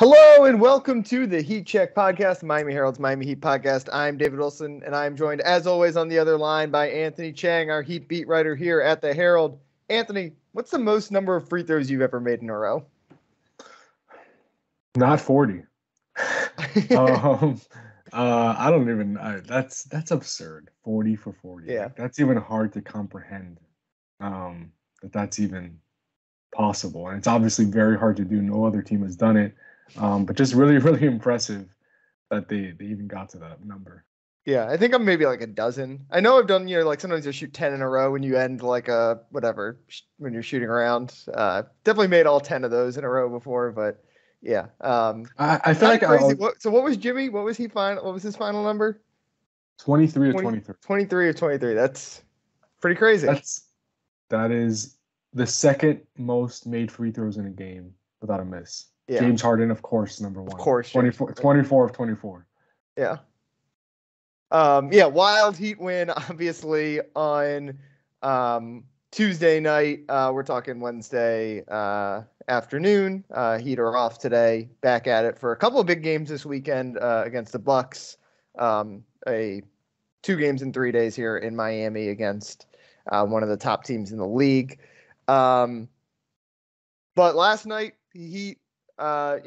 Hello and welcome to the Heat Check podcast, Miami Herald's Miami Heat podcast. I'm David Wilson, and I'm joined, as always, on the other line by Anthony Chiang, our Heat beat writer here at the Herald. Anthony, what's the most number of free throws you've ever made in a row? Not 40. I don't even. That's absurd. 40 for 40. Yeah, like, that's even hard to comprehend. That's even possible, and it's obviously very hard to do. No other team has done it. But just really, really impressive that they even got to that number. Yeah, I think I'm maybe like a dozen. I know I've done, like sometimes you shoot 10 in a row when you end like a whatever when you're shooting around. Definitely made all 10 of those in a row before, but yeah. I feel like crazy. So what was Jimmy? What was his final number? 23 or 23. 23 or 23. That's pretty crazy. That is the second most made free throws in a game without a miss. Yeah. James Harden, of course, number one. Of course. 24 of 24. Yeah. Wild Heat win, obviously, on Tuesday night. We're talking Wednesday afternoon. Heat are off today. Back at it for a couple of big games this weekend against the Bucks. 2 games in 3 days here in Miami against one of the top teams in the league. But last night, Heat, so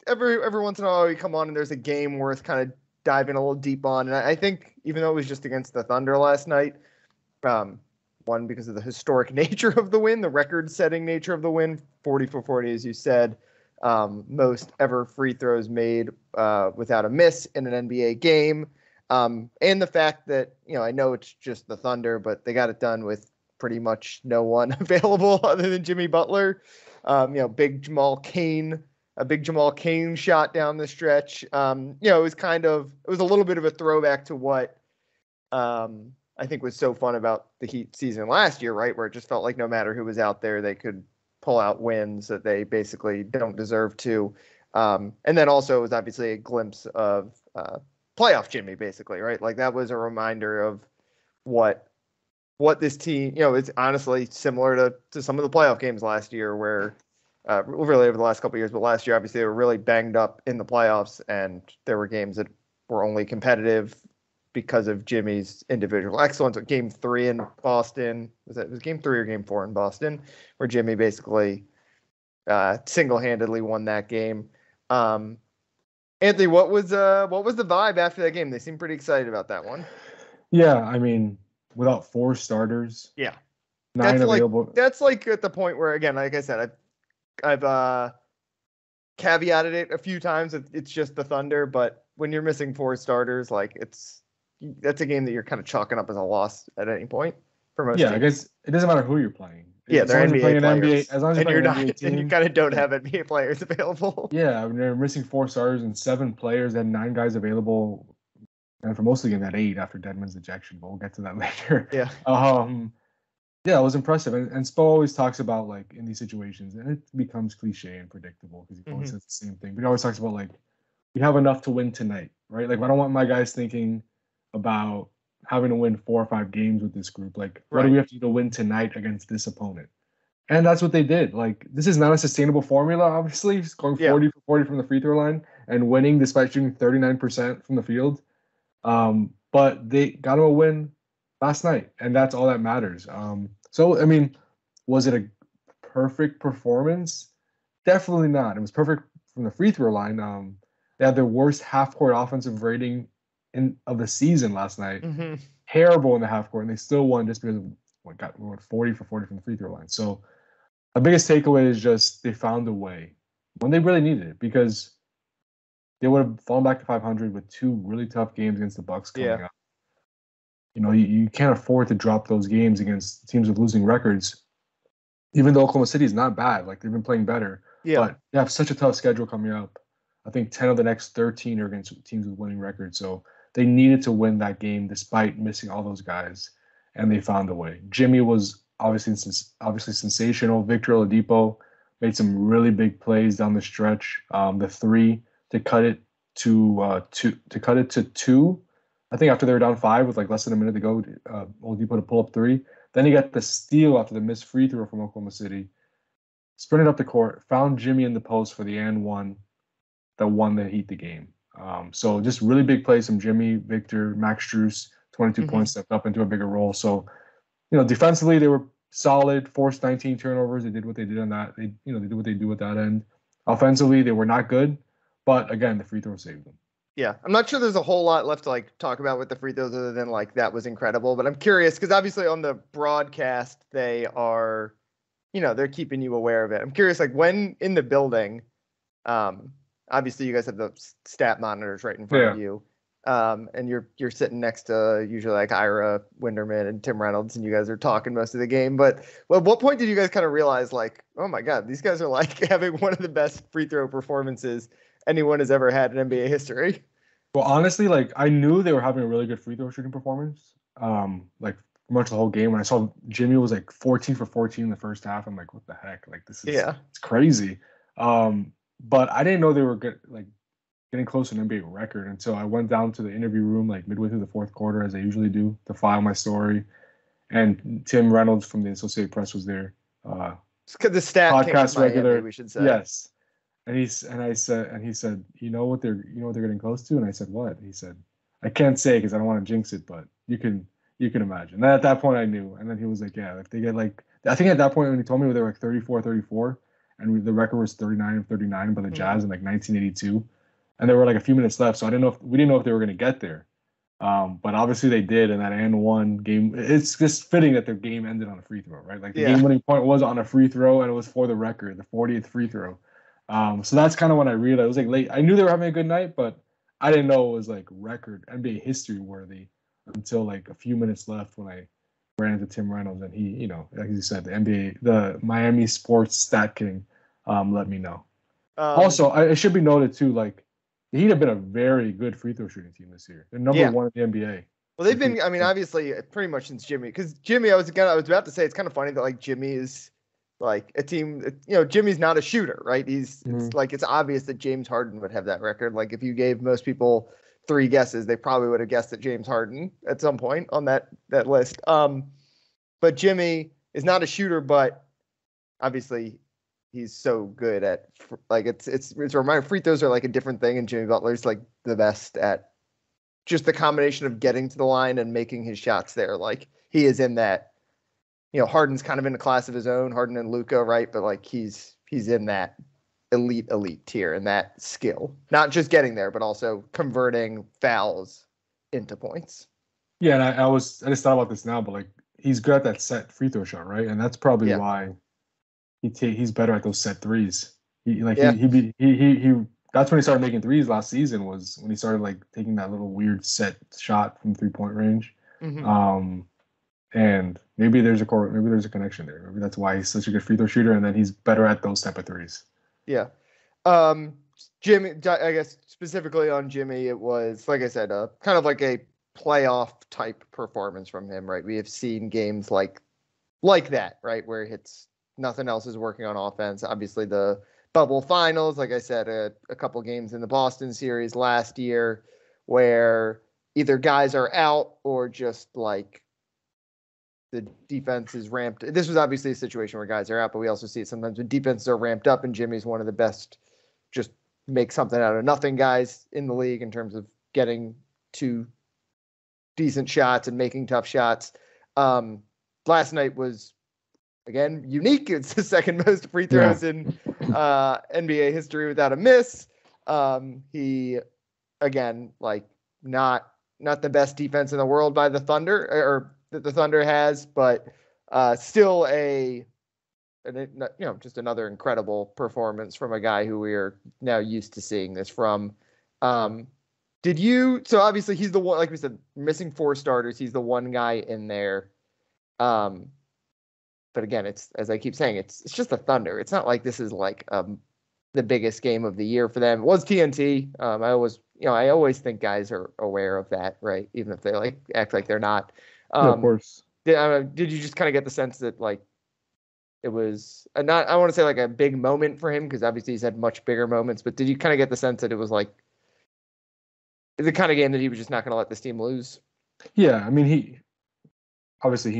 every once in a while we come on and there's a game worth kind of diving a little deep on. And I think even though it was just against the Thunder last night, one, because of the historic nature of the win, the record-setting nature of the win, 40 for 40, as you said, most ever free throws made without a miss in an NBA game. And the fact that, I know it's just the Thunder, but they got it done with pretty much no one available other than Jimmy Butler. A big Jamal Cain shot down the stretch. It was a little bit of a throwback to what I think was so fun about the Heat season last year, right? Where it just felt like no matter who was out there, they could pull out wins that they basically don't deserve to. And then also it was obviously a glimpse of playoff Jimmy, basically, right? Like that was a reminder of what this team, it's honestly similar to some of the playoff games last year where really over the last couple of years, but last year, obviously, they were really banged up in the playoffs, and there were games that were only competitive because of Jimmy's individual excellence. Game 3 in Boston, was Game 3 or Game 4 in Boston, where Jimmy basically single-handedly won that game. Anthony, what was the vibe after that game? They seemed pretty excited about that one. Yeah, I mean, without 4 starters. Yeah. 9 available. That's like at the point where, again, like I said, I've caveated it a few times. It's just the Thunder, but when you're missing 4 starters, like that's a game that you're kind of chalking up as a loss at any point for most teams. I guess it doesn't matter who you're playing. Yeah, they're NBA players. As long as you're not, and you kind of don't have NBA players available. Yeah, I mean, they're missing 4 starters and 7 players and 9 guys available, and for most of the game that 8 after Dedmon's ejection. But we'll get to that later. Yeah. Yeah, it was impressive. And Spo always talks about, like, in these situations, and it becomes cliche and predictable because he always says the same thing. But he always talks about, like, we have enough to win tonight, right? Like, I don't want my guys thinking about having to win 4 or 5 games with this group. Like, what do we have to do to win tonight against this opponent? And that's what they did. Like, this is not a sustainable formula, obviously, scoring 40 for 40 from the free throw line and winning despite shooting 39% from the field. But they got them a win last night, and that's all that matters. So, I mean, was it a perfect performance? Definitely not. It was perfect from the free throw line. They had their worst half-court offensive rating of the season last night. Terrible in the half-court, and they still won just because of got 40 for 40 from the free throw line. So the biggest takeaway is just they found a way when they really needed it, because they would have fallen back to 500 with 2 really tough games against the Bucks coming up. You can't afford to drop those games against teams with losing records, even though Oklahoma City is not bad. Like, they've been playing better. Yeah. But they have such a tough schedule coming up. I think 10 of the next 13 are against teams with winning records. So they needed to win that game despite missing all those guys, and they found a way. Jimmy was obviously sensational. Victor Oladipo made some really big plays down the stretch. The 3 to cut it to 2. I think after they were down 5 with like less than a minute to go, Oladipo to pull up 3. Then he got the steal after the missed free throw from Oklahoma City. Sprinted up the court, found Jimmy in the post for the and 1. that won the Heat the game. So just really big plays from Jimmy, Victor, Max Strus, 22 points, stepped up into a bigger role. So, defensively they were solid, forced 19 turnovers. They did what they did on that. They did what they do at that end. Offensively, they were not good, but again, the free throw saved them. Yeah, I'm not sure there's a whole lot left to talk about with the free throws other than that was incredible. But I'm curious because obviously on the broadcast they are, they're keeping you aware of it. I'm curious when in the building, obviously you guys have the stat monitors right in front of you, and you're sitting next to usually Ira Winderman and Tim Reynolds, and you guys are talking most of the game. But at what point did you guys kind of realize oh my God, these guys are having one of the best free throw performances anyone has ever had in NBA history? Well, honestly, I knew they were having a really good free throw shooting performance. Pretty much the whole game. When I saw Jimmy was 14 for 14 in the first half, I'm like, what the heck? This is it's crazy. But I didn't know they were good, getting close to an NBA record until I went down to the interview room midway through the fourth quarter, as I usually do, to file my story. And Tim Reynolds from the Associated Press was there. The stat podcast regular, Miami, we should say. Yes. And he said, you know what they're getting close to? And I said, what? He said, I can't say because I don't want to jinx it, but you can imagine. And at that point I knew. And then he was like, yeah, if they get I think at that point when he told me they were 34, and the record was 39 by the Jazz in 1982, and there were a few minutes left, so we didn't know if they were going to get there. But obviously they did, and that and one game. It's just fitting that their game ended on a free throw, right? The game-winning point was on a free throw, and it was for the record, the 40th free throw. So that's kind of when I realized it was late. I knew they were having a good night, but I didn't know it was record NBA history worthy until a few minutes left when I ran into Tim Reynolds, and he, like you said, the Miami Sports Stat King, let me know. Also, it should be noted too, the Heat have been a very good free throw shooting team this year. They're number one in the NBA. Well, they've been, obviously, pretty much since Jimmy. Because Jimmy, I was about to say, it's kind of funny that Jimmy is a team. Jimmy's not a shooter, right? It's obvious that James Harden would have that record. If you gave most people 3 guesses, they probably would have guessed that James Harden at some point on that list. But Jimmy is not a shooter, but obviously he's so good at it's a reminder. Free throws are a different thing, and Jimmy Butler's the best at just the combination of getting to the line and making his shots there. He is in that. Harden's kind of in a class of his own, Harden and Luka, right? But he's in that elite tier and that skill, not just getting there, but also converting fouls into points. Yeah, and I just thought about this now, but he's good at that set free throw shot, right? And that's probably why he's better at those set threes. He that's when he started making threes last season, was when he started taking that little weird set shot from 3-point range. And maybe there's a connection there. Maybe that's why he's such a good free throw shooter, and then he's better at those type of threes. Yeah. Jimmy, I guess specifically on Jimmy, it was, like I said, kind of a playoff type performance from him, right? We have seen games like that, right? Where it's nothing else is working on offense. Obviously the bubble finals, like I said, a couple games in the Boston series last year where either guys are out or just the defense is ramped. This was obviously a situation where guys are out, but we also see it sometimes when defenses are ramped up, and Jimmy's one of the best just make something out of nothing guys in the league in terms of getting to decent shots and making tough shots. Last night was, again, unique. It's the second most free throws in NBA history without a miss. He, again, not the best defense in the world by the Thunder, or that the Thunder has, but still just another incredible performance from a guy who we are now used to seeing this from. So obviously he's the one, like we said, missing 4 starters. He's the one guy in there. But again, it's, as I keep saying, it's just the Thunder. It's not like this is the biggest game of the year for them. It was TNT. I always think guys are aware of that, right? Even if they act like they're not. Of course. Did you just kind of get the sense that it was not, I want to say a big moment for him, because obviously he's had much bigger moments, but did you kind of get the sense that it was the kind of game that he was just not going to let this team lose? Yeah, I mean, he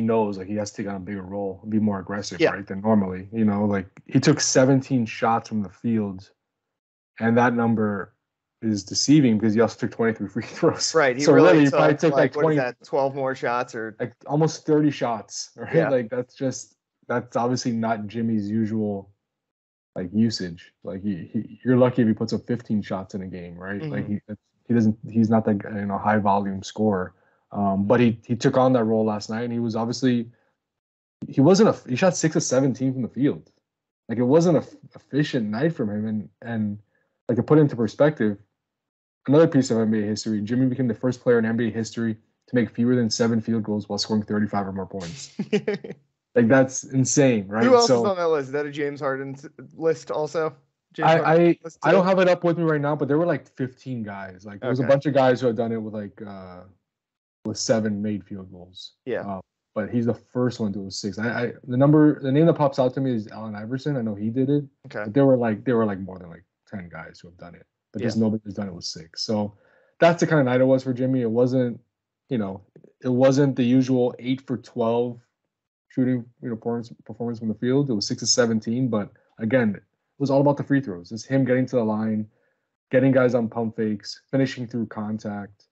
knows he has to take on a bigger role and be more aggressive, right, than normally. He took 17 shots from the field and that number is deceiving because he also took 23 free throws. Right. He So really he probably took like 20, what is that, 12 more shots or like almost 30 shots, right? Yeah. Like that's obviously not Jimmy's usual like usage. Like you're lucky if he puts up 15 shots in a game, right? Like he's not that high volume scorer. But he took on that role last night, and he was obviously he shot 6 of 17 from the field. Like it wasn't a efficient night from him, and like to put it into perspective, another piece of NBA history, Jimmy became the first player in NBA history to make fewer than 7 field goals while scoring 35 or more points. Like that's insane, right? Who else is on that list? Is that a James Harden list also? I don't have it up with me right now, but there were like 15 guys. Like there was a bunch of guys who had done it with like with 7 made field goals. Yeah. But he's the first one to do it with 6. The name that pops out to me is Allen Iverson. I know he did it. Okay. But there were like more than like 10 guys who have done it. But just nobody has done it with 6. So that's the kind of night it was for Jimmy. It wasn't, it wasn't the usual 8 for 12 shooting, performance from the field. It was 6 of 17. But again, it was all about the free throws. It's him getting to the line, getting guys on pump fakes, finishing through contact,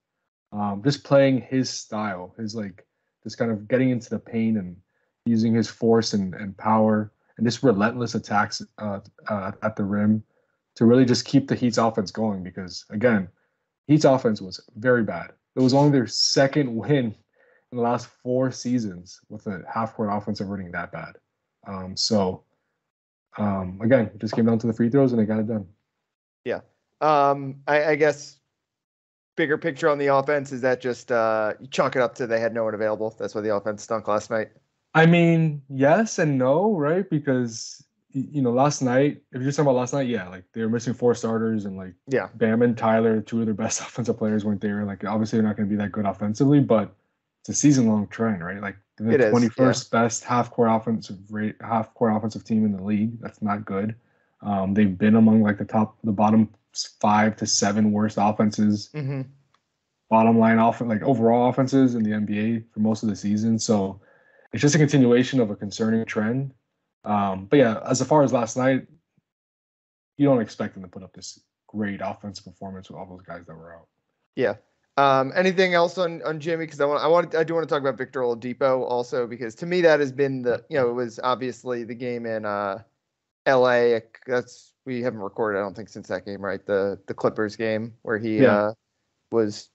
just playing his style, his like just kind of getting into the paint and using his force and power and just relentless attacks at the rim to really just keep the Heat's offense going. Because again, Heat's offense was very bad. It was only their second win in the last 4 seasons with a half-court offensive rating that bad. Again, it just came down to the free throws and they got it done. Yeah. I guess bigger picture on the offense is that just you chalk it up to they had no one available. That's why the offense stunk last night. I mean, yes and no, right? Because last night, if you're talking about last night, yeah, like they were missing 4 starters and like Bam and Tyler, 2 of their best offensive players weren't there. Like obviously they're not going to be that good offensively, but it's a season-long trend, right? Like the 21st best half-court offensive team in the league. That's not good. They've been among like the bottom 5 to 7 worst offenses, bottom line like overall offenses in the NBA for most of the season. So it's just a continuation of a concerning trend. But yeah, as far as last night, you don't expect them to put up this great offensive performance with all those guys that were out. Yeah. Anything else on Jimmy? Because I do want to talk about Victor Oladipo also, because to me that has been it was obviously the game in LA. We haven't recorded, I don't think, since that game, right? The Clippers game where he was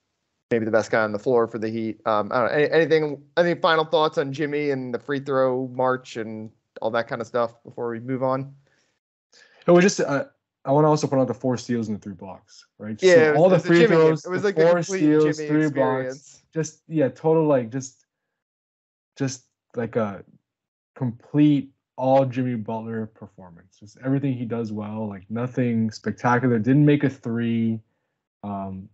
maybe the best guy on the floor for the Heat. I don't know. Any final thoughts on Jimmy and the free throw march and all that kind of stuff before we move on? It was just I want to also point out the 4 steals and the 3 blocks, right? Yeah, so all the free throws, it was like 4 steals, Jimmy 3 experience. blocks. Total like just like a complete all Jimmy Butler performance. Just everything he does well, like nothing spectacular. Didn't make a 3,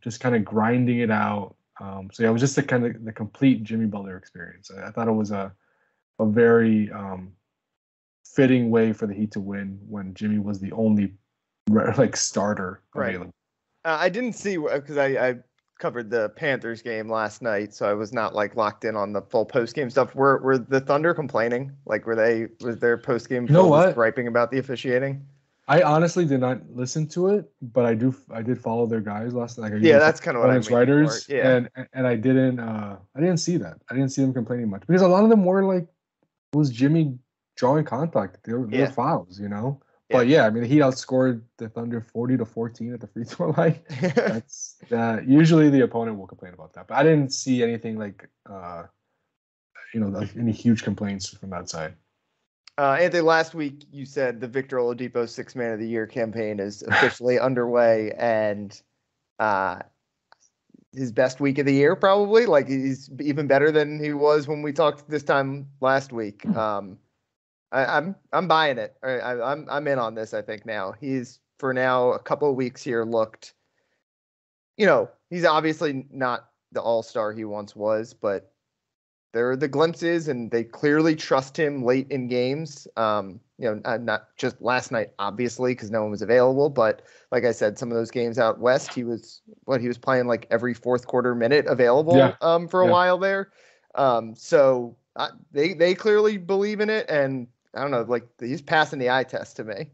just kind of grinding it out. So yeah, it was just the complete Jimmy Butler experience. I thought it was a very fitting way for the Heat to win when Jimmy was the only like starter available. I didn't see, because I covered the Panthers game last night, so I was not like locked in on the full post game stuff. Were the Thunder complaining? Like was their post game griping about the officiating? I honestly did not listen to it, but I did follow their guys last night. That's kind of what I mean. Writers, and I didn't see that. I didn't see them complaining much because a lot of them were like, it was Jimmy drawing contact. They were fouls, But yeah, I mean, he outscored the Thunder 40-14 at the free throw line. That's usually the opponent will complain about that, but I didn't see anything like like any huge complaints from that side. Anthony, last week you said the Victor Oladipo 6th Man of the Year campaign is officially underway, and his best week of the year probably. Like he's even better than he was when we talked this time last week. I'm buying it. I'm in on this. I think now he's for now a couple of weeks here looked. He's obviously not the all-star he once was, but there are the glimpses, and they clearly trust him late in games. Not just last night, obviously, because no one was available. But like I said, some of those games out west, he was playing like every 4th quarter minute available for a while there. So they clearly believe in it, and I don't know, like he's passing the eye test to me.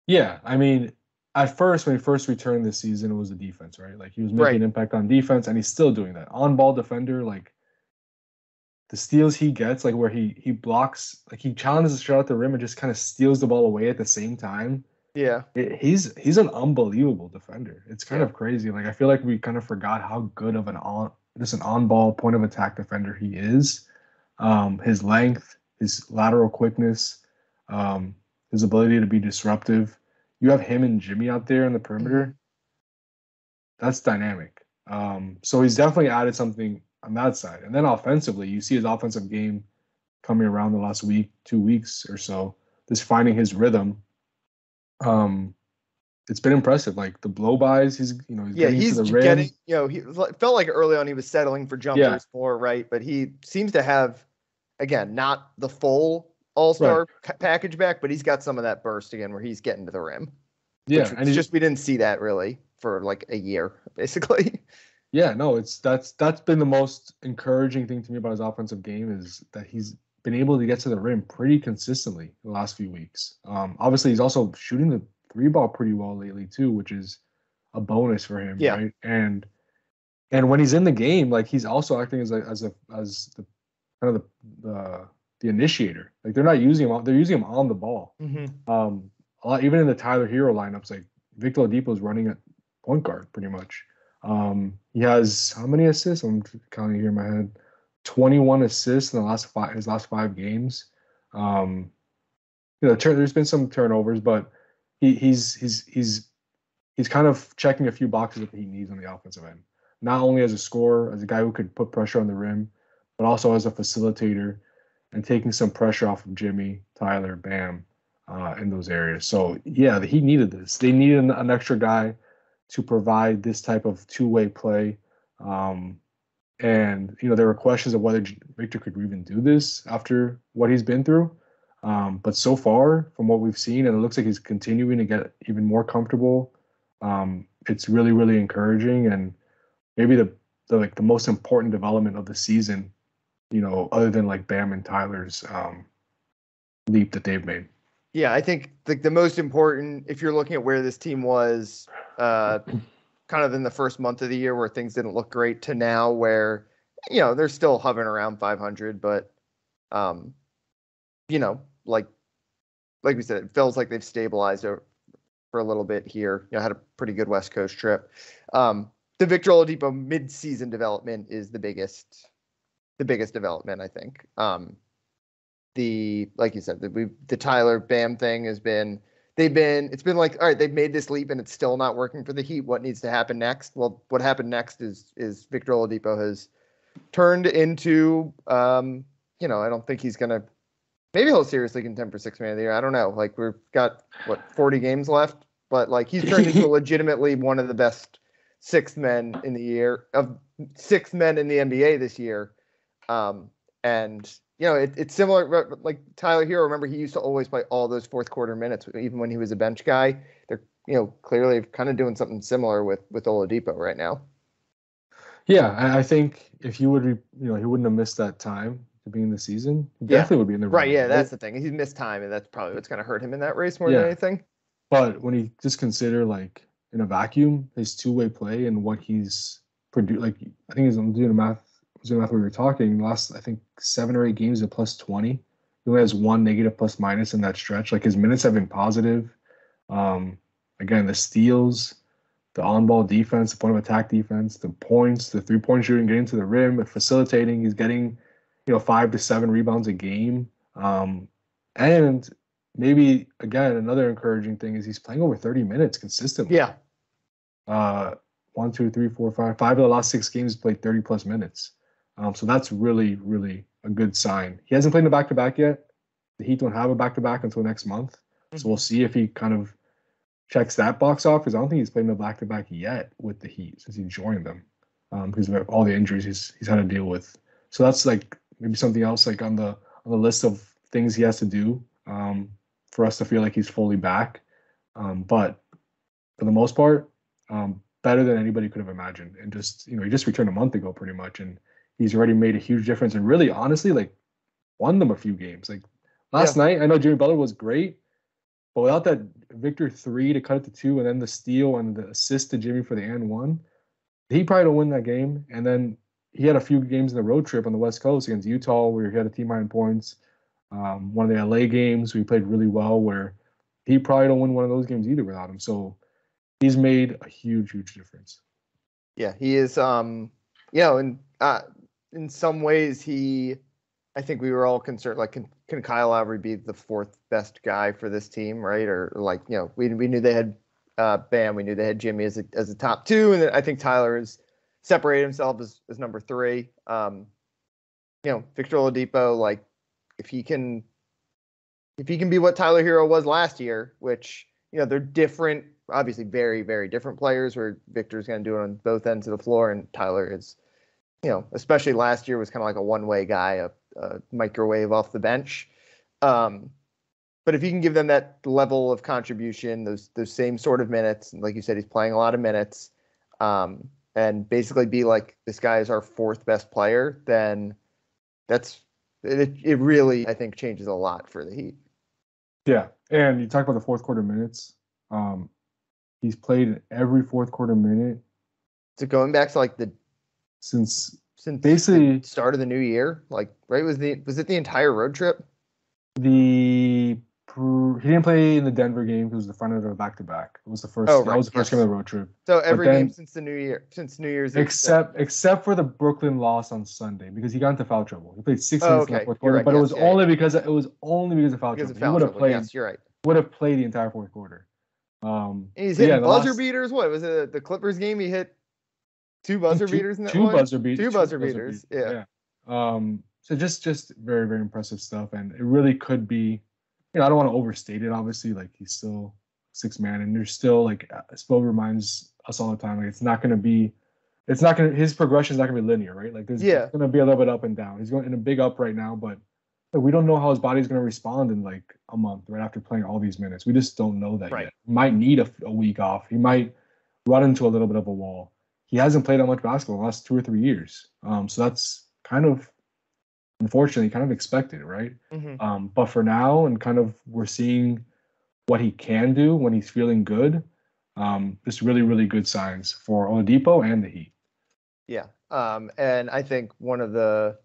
Yeah, I mean, at first, when he first returned this season, it was the defense, right? Like he was making Right. an impact on defense, and he's still doing that. On-ball defender, like the steals he gets, like where he blocks, like he challenges the shot at the rim and just kind of steals the ball away at the same time. Yeah. He's an unbelievable defender. It's kind Yeah. of crazy. Like I feel like we kind of forgot how good of an on-ball point of attack defender he is. His length, his lateral quickness, his ability to be disruptive. You have him and Jimmy out there in the perimeter. Mm-hmm. That's dynamic. So he's definitely added something on that side. And then offensively, you see his offensive game coming around the last week, 2 weeks or so, just finding his rhythm. It's been impressive. Like the blow-bys, he's getting to the rim. Getting, he felt like early on he was settling for jumpers more, right? But he seems to have, again, not the full all-star package back, but he's got some of that burst again where he's getting to the rim. Yeah, and it's just we didn't see that really for like a year, basically. Yeah, no, that's been the most encouraging thing to me about his offensive game is that he's been able to get to the rim pretty consistently the last few weeks. Obviously, he's also shooting the three ball pretty well lately too, which is a bonus for him, right? And when he's in the game, like he's also acting as the kind of the initiator. Like they're not using him; they're using him on the ball. Mm-hmm. A lot, even in the Tyler Hero lineups, like Victor Oladipo is running at point guard pretty much. He has how many assists? I'm counting here in my head. 21 assists in his last five games. There's been some turnovers, but he's kind of checking a few boxes that he needs on the offensive end. Not only as a scorer, as a guy who could put pressure on the rim, but also as a facilitator and taking some pressure off of Jimmy, Tyler, Bam, in those areas. So yeah, he needed this. They needed an extra guy to provide this type of two-way play. And there were questions of whether Victor could even do this after what he's been through. But so far, from what we've seen, and it looks like he's continuing to get even more comfortable. It's really, really encouraging, and maybe the most important development of the season, other than like Bam and Tyler's leap that they've made. Yeah, I think the most important, if you're looking at where this team was, kind of in the first month of the year where things didn't look great to now where, they're still hovering around 500, but, like we said, it feels like they've stabilized for a little bit here. Had a pretty good West Coast trip. The Victor Oladipo mid-season development is the biggest development, I think. Like you said, the Tyler Bam thing has been, it's been like, all right, they've made this leap and it's still not working for the Heat. What needs to happen next? Well, what happened next is Victor Oladipo has turned into, I don't think he's going to, maybe he'll seriously contend for sixth man of the year. I don't know. Like we've got 40 games left, but like he's turned into legitimately one of the best sixth men in the NBA this year. And it's similar, like Tyler Hero. Remember, he used to always play all those fourth quarter minutes, even when he was a bench guy. They're, clearly kind of doing something similar with Oladipo right now. Yeah, I think if he would, he wouldn't have missed that time to be in the season. He definitely would be in the right. Yeah, that's the thing. He's missed time, and that's probably what's going to hurt him in that race more than anything. But when you just consider like in a vacuum, his two-way play and what he's produced, like I think I'm doing the math. We were talking last, I think 7 or 8 games at plus 20. He only has one negative plus minus in that stretch. Like his minutes have been positive. Again, the steals, the on-ball defense, the point of attack defense, the points, the three-point shooting, getting to the rim, facilitating. He's getting, 5 to 7 rebounds a game. And maybe again, another encouraging thing is he's playing over 30 minutes consistently. Yeah. 1, 2, 3, 4, 5 of the last 6 games he's played 30 plus minutes. So that's really, really a good sign. He hasn't played a back-to-back yet. The Heat don't have a back-to-back until next month. Mm-hmm. So we'll see if he kind of checks that box off, because I don't think he's played a back-to-back yet with the Heat since he joined them, because of all the injuries he's had to deal with. So that's like maybe something else like on the list of things he has to do for us to feel like he's fully back. But for the most part, better than anybody could have imagined. And just, he just returned a month ago pretty much, and he's already made a huge difference and really, honestly, like won them a few games. Like last night, I know Jimmy Butler was great, But without that Victor 3 to cut it to 2, and then the steal and the assist to Jimmy for the and 1, he probably don't win that game. And then he had a few games in the road trip on the West Coast against Utah where he had a team high in points. One of the LA games we played really well where he probably don't win one of those games either without him. So he's made a huge, huge difference. Yeah, he is. In some ways, I think we were all concerned. Like, can Kyle Lowry be the fourth best guy for this team, right? Or like, we knew they had Bam, we knew they had Jimmy as a top 2, and I think Tyler has separated himself as number 3. Victor Oladipo, like, if he can be what Tyler Hero was last year, which they're different. Obviously, very, very different players where Victor's going to do it on both ends of the floor. And Tyler is, especially last year was kind of like a one-way guy, a microwave off the bench. But if he can give them that level of contribution, those same sort of minutes, and like you said, he's playing a lot of minutes, and basically be like, this guy is our 4th best player, then it really, I think, changes a lot for the Heat. Yeah. And you talk about the fourth quarter minutes. He's played in every fourth quarter minute. So going back to like since basically the start of the new year, like, right? Was it the entire road trip? He didn't play in the Denver game because it was the front end of a back-to-back. It was the first. That was the first game of the road trip. So every game since New Year's, except for the Brooklyn loss on Sunday because he got into foul trouble. He played 6 minutes in the fourth quarter, but it was only because of foul trouble. He would have played. Yes, you're right. Would have played the entire fourth quarter. He's hitting buzzer beaters. What was it? The Clippers game? He hit 2 buzzer beaters in that one? 2 buzzer beaters. Yeah. So just very, very impressive stuff, and it really could be. I don't want to overstate it. Obviously, like, he's still 6 man, and there's still, like, Spo reminds us all the time, like, his progression is not gonna be linear, right? Like, there's gonna be a little bit up and down. He's going in a big up right now, but we don't know how his body's gonna respond in like a month right after playing all these minutes. We just don't know that yet. He might need a week off. He might run into a little bit of a wall. He hasn't played that much basketball in the last 2 or 3 years. So that's kind of, unfortunately, kind of expected, right? Mm-hmm. But for now, and kind of we're seeing what he can do when he's feeling good. Just really, really good signs for Oladipo and the Heat. Yeah. And I think one of the,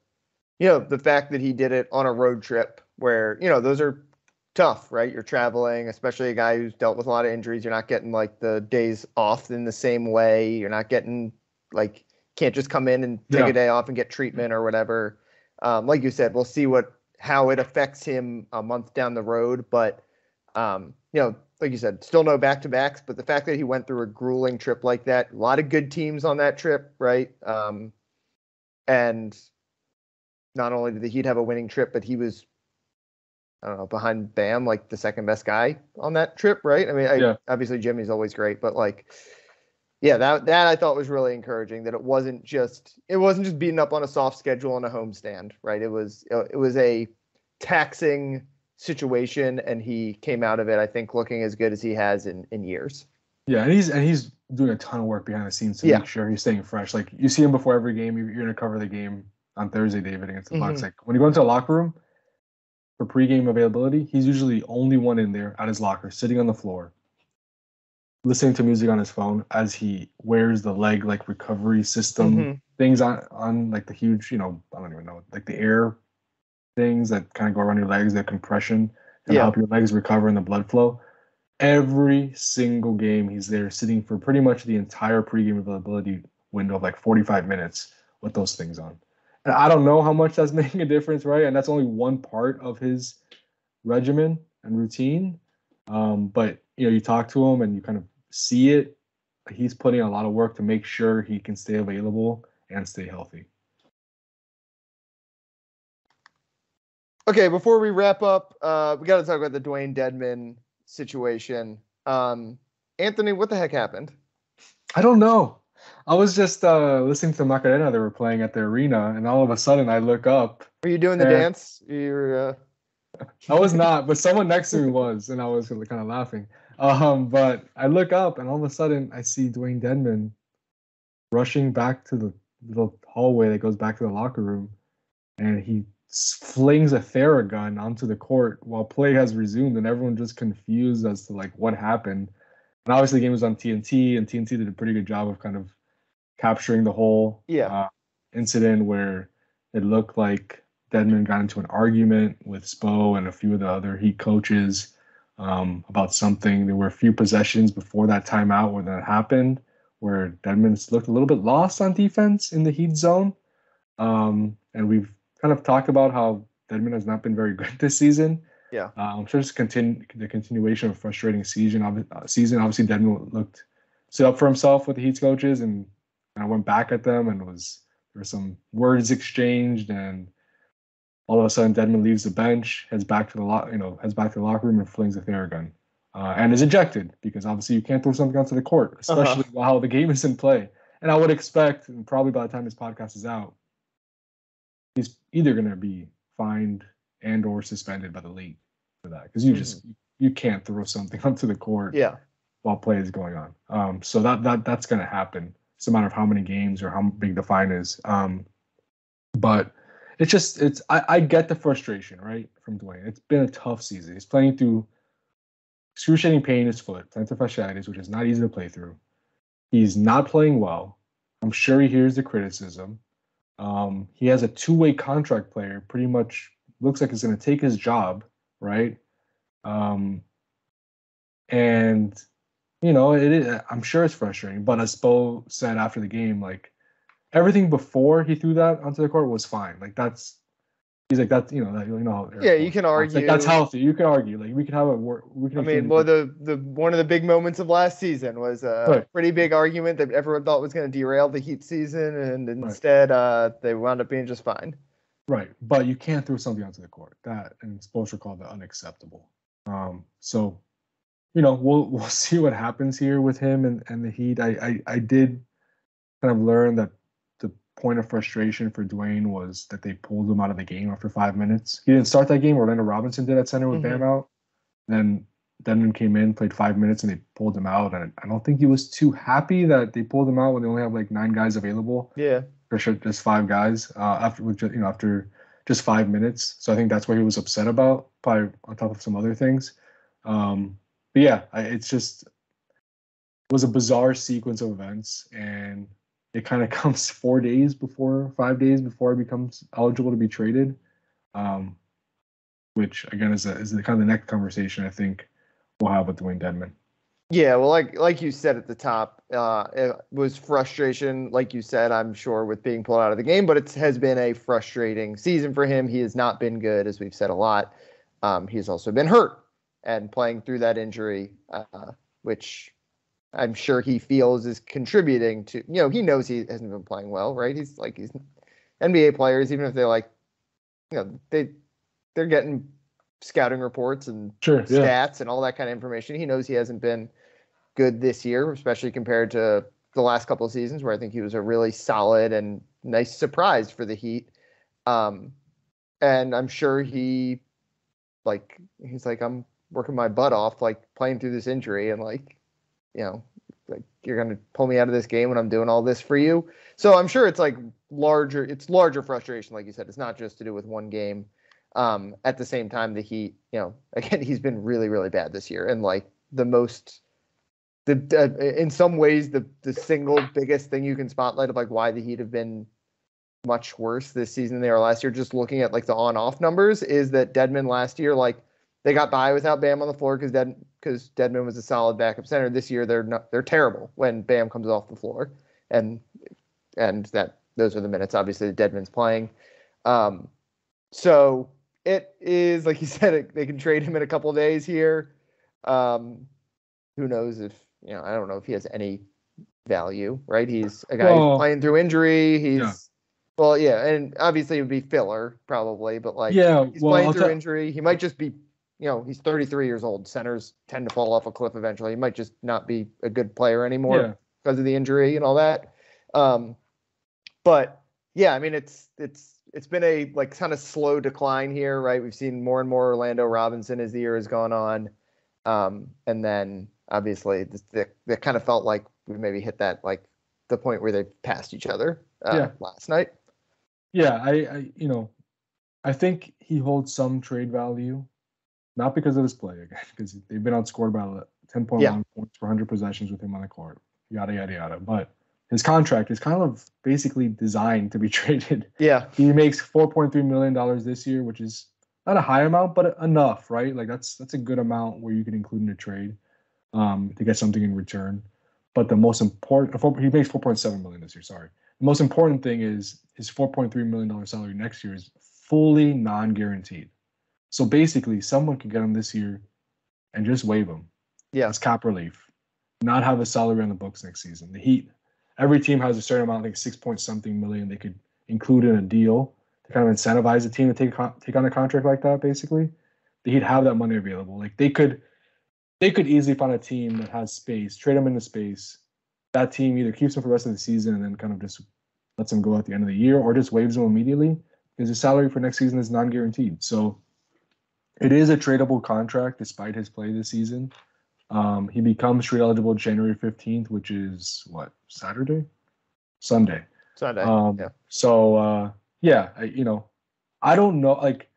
the fact that he did it on a road trip where, those are tough, right? You're traveling, especially a guy who's dealt with a lot of injuries. You're not getting like the days off in the same way. You're not getting like, can't just come in and take a day off and get treatment or whatever. Like you said, we'll see how it affects him a month down the road. But, like you said, still no back-to-backs. But the fact that he went through a grueling trip like that, a lot of good teams on that trip, right? And not only did the Heat have a winning trip, but he was, I don't know, behind Bam, like the second best guy on that trip, right? I mean, obviously Jimmy's always great, but like, that I thought was really encouraging, that it wasn't just beating up on a soft schedule on a homestand, right? It was a taxing situation, and he came out of it, I think, looking as good as he has in years. Yeah, and he's doing a ton of work behind the scenes to make sure he's staying fresh. Like, you see him before every game. You're going to cover the game on Thursday, David, against the Bucks. Like, when you go into a locker room for pregame availability, he's usually the only one in there at his locker, sitting on the floor, listening to music on his phone as he wears the leg like recovery system things on like the huge, I don't even know, like the air things that kind of go around your legs, the compression, and help your legs recover and the blood flow. Every single game he's there sitting for pretty much the entire pregame availability window of like 45 minutes with those things on. And I don't know how much that's making a difference, right? And that's only one part of his regimen and routine. But, you talk to him and you kind of see it. He's putting a lot of work to make sure he can stay available and stay healthy. Okay, before we wrap up, we got to talk about the Dewayne Dedmon situation. Anthony, what the heck happened? I don't know. I was just listening to the Macarena they were playing at the arena, and all of a sudden I look up. Were you doing the dance? You were, I was not, but someone next to me was, and I was kind of laughing. But I look up, and all of a sudden I see Dewayne Dedmon rushing back to the little hallway that goes back to the locker room, and he flings a Theragun onto the court while play has resumed, and everyone just confused as to like what happened. And obviously the game was on TNT, and TNT did a pretty good job of kind of capturing the whole incident where it looked like Dedmon got into an argument with Spo and a few of the other Heat coaches about something. There were a few possessions before that timeout where that happened, where Dedmon looked a little bit lost on defense in the Heat zone. And we've kind of talked about how Dedmon has not been very good this season. Yeah. I'm sure it's the continuation of a frustrating season. Obviously, Dedmon stood up for himself with the Heat's coaches and kind of went back at them, and there were some words exchanged, and all of a sudden Dedmon leaves the bench, heads back to the locker room and flings a Theragun, and is ejected because obviously you can't throw something onto the court, especially while the game is in play. And I would expect, and probably by the time this podcast is out, he's either going to be fined and or suspended by the league for that, because you can't throw something onto the court while play is going on. So that's going to happen. It's a matter of how many games or how big the fine is. But I get the frustration, right, from Dewayne. It's been a tough season. He's playing through excruciating pain in his foot, plantar fasciitis, which is not easy to play through. He's not playing well. I'm sure he hears the criticism. He has a two-way contract player, pretty much looks like he's going to take his job, right? And I'm sure it's frustrating. But as Spo said after the game, like, everything before he threw that onto the court was fine. Like, he's like, that's, you know. Yeah, you can argue. Like, that's healthy. You can argue. Like, we could have the one of the big moments of last season was a pretty big argument that everyone thought was going to derail the Heat season, and instead they wound up being just fine. Right, but you can't throw something onto the court. That, and Spoelstra called that unacceptable. So, we'll see what happens here with him and the Heat. I did kind of learn that the point of frustration for Dewayne was that they pulled him out of the game after 5 minutes. He didn't start that game. Orlando Robinson did at center with Bam out. Then Dedmon came in, played 5 minutes, and they pulled him out. And I don't think he was too happy that they pulled him out when they only have like 9 guys available. Yeah. For sure, just 5 guys after just 5 minutes. So I think that's what he was upset about, probably on top of some other things. But yeah, it was a bizarre sequence of events, and it kind of comes 5 days before he becomes eligible to be traded, which again is the kind of the next conversation I think we'll have with Dewayne Dedmon. Yeah, well, like you said at the top, it was frustration, like you said, I'm sure, with being pulled out of the game, but it has been a frustrating season for him. He has not been good, as we've said a lot. He's also been hurt and playing through that injury, which I'm sure he feels is contributing to, he knows he hasn't been playing well, right? He's NBA players, even if they're getting scouting reports and stats and all that kind of information. He knows he hasn't been good this year, especially compared to the last couple of seasons where I think he was a really solid and nice surprise for the Heat. And I'm sure he's like, I'm working my butt off, like playing through this injury, and like you're going to pull me out of this game when I'm doing all this for you. So I'm sure it's larger frustration. Like you said, it's not just to do with one game. At the same time, the Heat, again, he's been really, really bad this year. And like in some ways, the single biggest thing you can spotlight of like why the Heat have been much worse this season than they are last year, just looking at like the on-off numbers, is that Dedmon last year, like they got by without Bam on the floor because Dedmon was a solid backup center. This year, they're terrible when Bam comes off the floor. And those are the minutes, obviously, that Dedmon's playing. So it is, like you said, they can trade him in a couple of days here. Who knows if, I don't know if he has any value, right? He's a guy who's playing through injury. And obviously it would be filler probably, but he's playing through injury. He might just be, he's 33 years old. Centers tend to fall off a cliff eventually. He might just not be a good player anymore because of the injury and all that. But yeah, I mean, it's been a like kind of slow decline here, right? We've seen more and more Orlando Robinson as the year has gone on. And then obviously that kind of felt like we maybe hit that, like the point where they passed each other last night. Yeah. I think he holds some trade value, not because of his play again, because they've been outscored by 10.1 points per 100 possessions with him on the court, yada yada yada. But his contract is kind of basically designed to be traded. Yeah. He makes $4.3 million this year, which is not a high amount, but enough, right? Like that's a good amount where you can include in a trade to get something in return. But the most important, he makes $4.7 million this year. Sorry, the most important thing is his $4.3 million salary next year is fully non-guaranteed. So basically, someone could get him this year and just waive him. Yeah, as cap relief, not have a salary on the books next season. The Heat, every team has a certain amount, like 6 point something million they could include in a deal to kind of incentivize the team to take on a contract like that. Basically, the Heat have that money available. Like they could easily find a team that has space, trade him into space. That team either keeps him for the rest of the season and then kind of just lets him go at the end of the year, or just waives him immediately because his salary for next season is non-guaranteed. So it is a tradable contract despite his play this season. He becomes trade eligible January 15th, which is what, Sunday. Yeah. So I don't know. Like,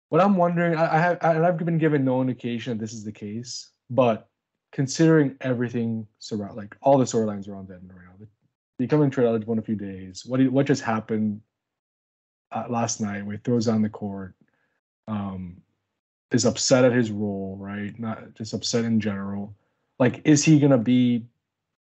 what I'm wondering, I've been given no indication that this is the case, but considering everything surround, like all the storylines around Dedmon right now, becoming trade eligible in a few days, what just happened last night where he throws on the court, is upset at his role, right? Not just upset in general. Like, is he gonna be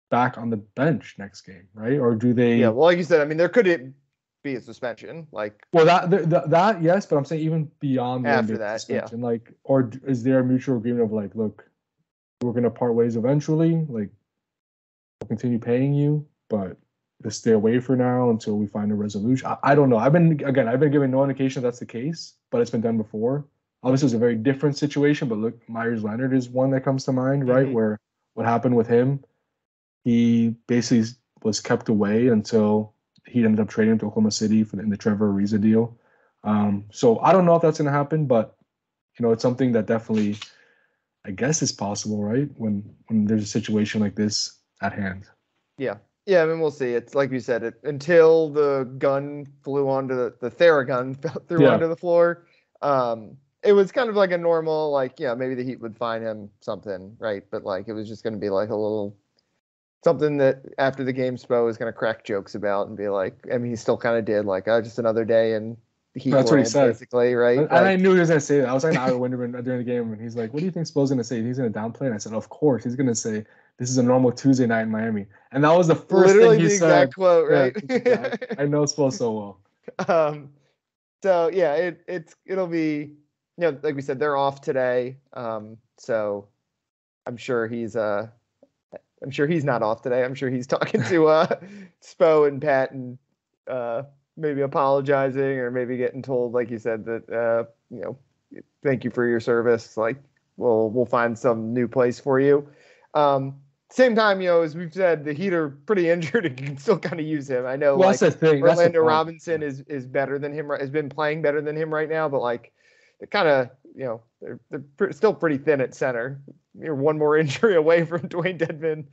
back on the bench next game, right? Or do they? Yeah, well, like you said, I mean, there could be a suspension, like. Well, that yes, but I'm saying even beyond after that, suspension, yeah. Like, or is there a mutual agreement of like, look, we're gonna part ways eventually. Like, we'll continue paying you, but just stay away for now until we find a resolution. I don't know. I've been given no indication that's the case, but it's been done before. Obviously, it's a very different situation, but look, Myers Leonard is one that comes to mind, right? Mm-hmm. Where what happened with him, he basically was kept away until he ended up trading to Oklahoma City in the Trevor Ariza deal. So I don't know if that's going to happen, but it's something that definitely, I guess, is possible, right? When there's a situation like this at hand. Yeah. Yeah, I mean, we'll see. It's like you said, until the gun flew onto the Theragun threw onto the floor. It was kind of like a normal, like, maybe the Heat would fine him something, right? But like, it was just going to be like a little something that after the game, Spo was going to crack jokes about and be like, I mean, he still kind of did, like, just another day in the Heat world, what he said. Basically, right? And I knew he was going to say that. I was like, I wonder during the game, and he's like, what do you think Spo's going to say? He's going to downplay? And I said, of course, he's going to say, this is a normal Tuesday night in Miami. And that was the first thing he said. Exact quote, right? Yeah, I know Spo so well. So yeah, it'll be, like we said, they're off today. So I'm sure he's not off today. I'm sure he's talking to Spo and Pat and maybe apologizing or maybe getting told, like you said, that thank you for your service. Like we'll find some new place for you. Same time, as we've said, the Heat are pretty injured and can still kind of use him. I know, that's the thing. Orlando Robinson is better than him. Has been playing better than him right now, but like, they're kind of, they're still pretty thin at center. You're one more injury away from Dewayne Dedmon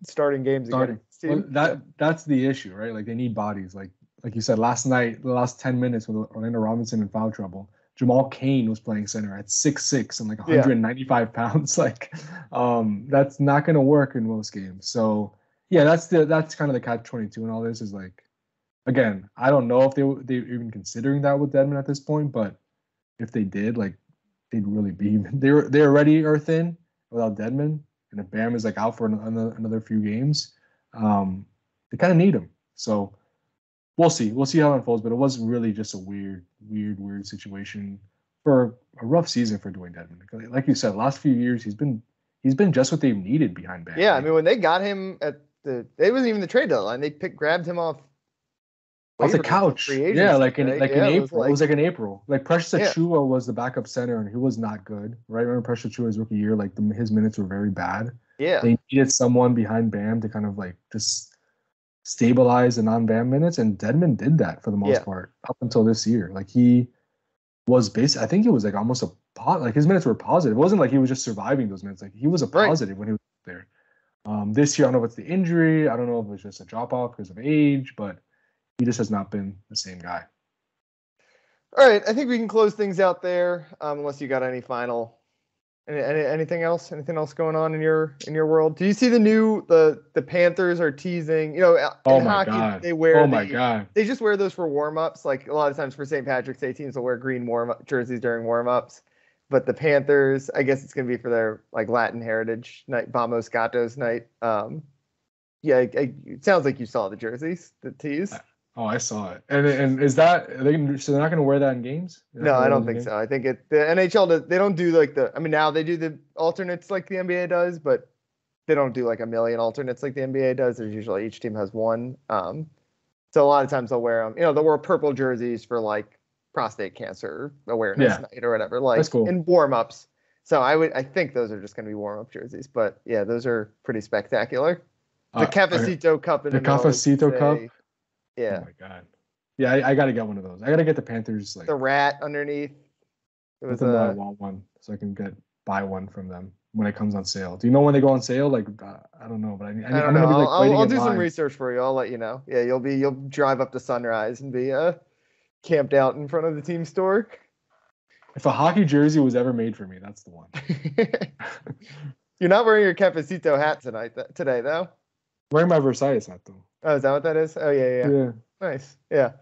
starting games again. Well, that's the issue, right? Like, they need bodies. Like you said, last night, the last 10 minutes with Orlando Robinson in foul trouble, Jamal Cain was playing center at 6'6" and like 195 pounds. Like, that's not going to work in most games. So yeah, that's kind of the catch-22 and all this is like, again, I don't know if they're even considering that with Dedmon at this point, but if they did, like, they'd really be, they already are thin without Dedmon, and if Bam is like out for another few games, they kind of need him. So we'll see how it unfolds, but it was really just a weird situation for a rough season for Dewayne Dedmon. Like you said, last few years he's been just what they've needed behind Bam. Yeah, I mean, when they got him it wasn't even the trade deadline. They grabbed him off the couch. Yeah, like in April. It was like in April. Like Precious Achiuwa was the backup center and he was not good. Right? Remember Precious Achiuwa's rookie year? Like his minutes were very bad. Yeah. They needed someone behind Bam to kind of like just stabilize the non-Bam minutes, and Dedmon did that for the most part up until this year. Like he was I think he was like almost like his minutes were positive. It wasn't like he was just surviving those minutes. Like he was a positive when he was there. This year, I don't know if it's the injury. I don't know if it was just a drop off because of age, but he just has not been the same guy. All right, I think we can close things out there. Unless you got anything else? Anything else going on in your world? Do you see the Panthers are teasing? Oh in my hockey god. they wear Oh my god. they just wear those for warm-ups. Like a lot of times for St. Patrick's Day, teams will wear green warm-up jerseys during warm-ups. But the Panthers, I guess it's gonna be for their like Latin Heritage Night, Vamos Gatos Night. Yeah, it sounds like you saw the jerseys, the tees. Oh, I saw it. And is that so they're not going to wear that in games? No, I don't think so. I think the NHL they don't do like I mean, now they do the alternates like the NBA does, but they don't do like a million alternates like the NBA does. There's usually each team has one. So a lot of times they'll wear them. They'll wear purple jerseys for like prostate cancer awareness night or whatever, like that's cool. in warm-ups. So I think those are just going to be warm-up jerseys, but yeah, those are pretty spectacular. The Cafecito Cup in the Cafecito Cup. Yeah. Oh my god. Yeah, I got to get one of those. I got to get the Panthers like the rat underneath. It was I want one so I can buy one from them when it comes on sale. Do you know when they go on sale? Like I don't know, but I'm gonna be like I'll do some research for you. I'll let you know. Yeah, you'll drive up to Sunrise and be camped out in front of the team store. If a hockey jersey was ever made for me, that's the one. You're not wearing your Cafecito hat today though. I'm wearing my Versailles hat though. Oh, is that what that is? Oh yeah. Nice. Yeah.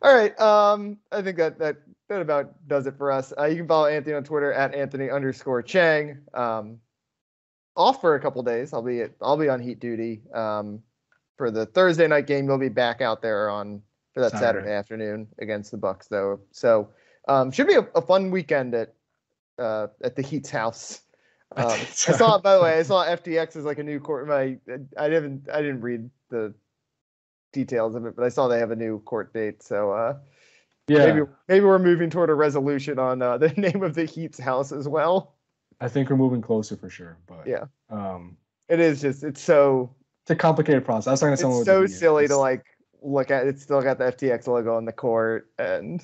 All right. I think that about does it for us. You can follow Anthony on Twitter at Anthony_Chiang. Off for a couple days. I'll be on Heat duty. For the Thursday night game, you'll be back out there for that Saturday afternoon against the Bucks, though. So should be a fun weekend at the Heat's house. I saw FTX is like a new court. I didn't read the details of it, but I saw they have a new court date. So maybe we're moving toward a resolution on the name of the Heat's house as well. I think we're moving closer for sure. But yeah, it is just it's a complicated process. I was talking to someone. It's so silly to like look at. It's still got the FTX logo on the court and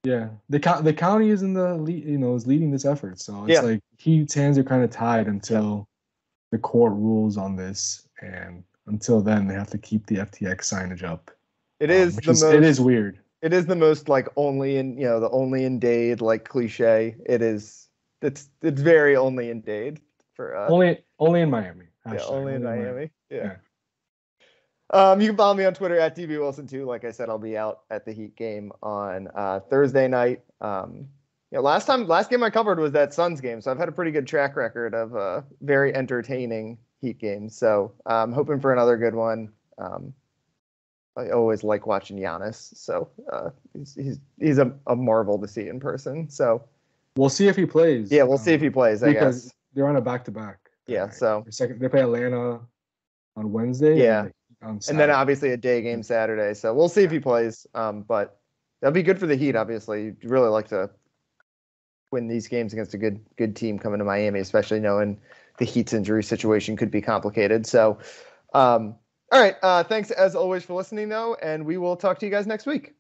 Yeah, the county is in the lead, is leading this effort. So it's like Heat's hands are kind of tied until the court rules on this, and until then they have to keep the FTX signage up. It is weird. It is the most like only in the only in Dade like cliche. It's very only in Dade for only in Miami. Yeah, only in Miami. Yeah. You can follow me on Twitter at DBWilson2. Like I said, I'll be out at the Heat game on Thursday night. Last game I covered was that Suns game, so I've had a pretty good track record of very entertaining Heat games. So I'm hoping for another good one. I always like watching Giannis, so he's a marvel to see in person. So we'll see if he plays. Yeah, we'll see if he plays. I guess they're on a back-to-back. Yeah, so they play Atlanta on Wednesday. Yeah. And then obviously a day game Saturday. So we'll see if he plays. But that'll be good for the Heat, obviously. You'd really like to win these games against a good team coming to Miami, especially knowing the Heat's injury situation could be complicated. So, all right. Thanks as always for listening, though, and we will talk to you guys next week.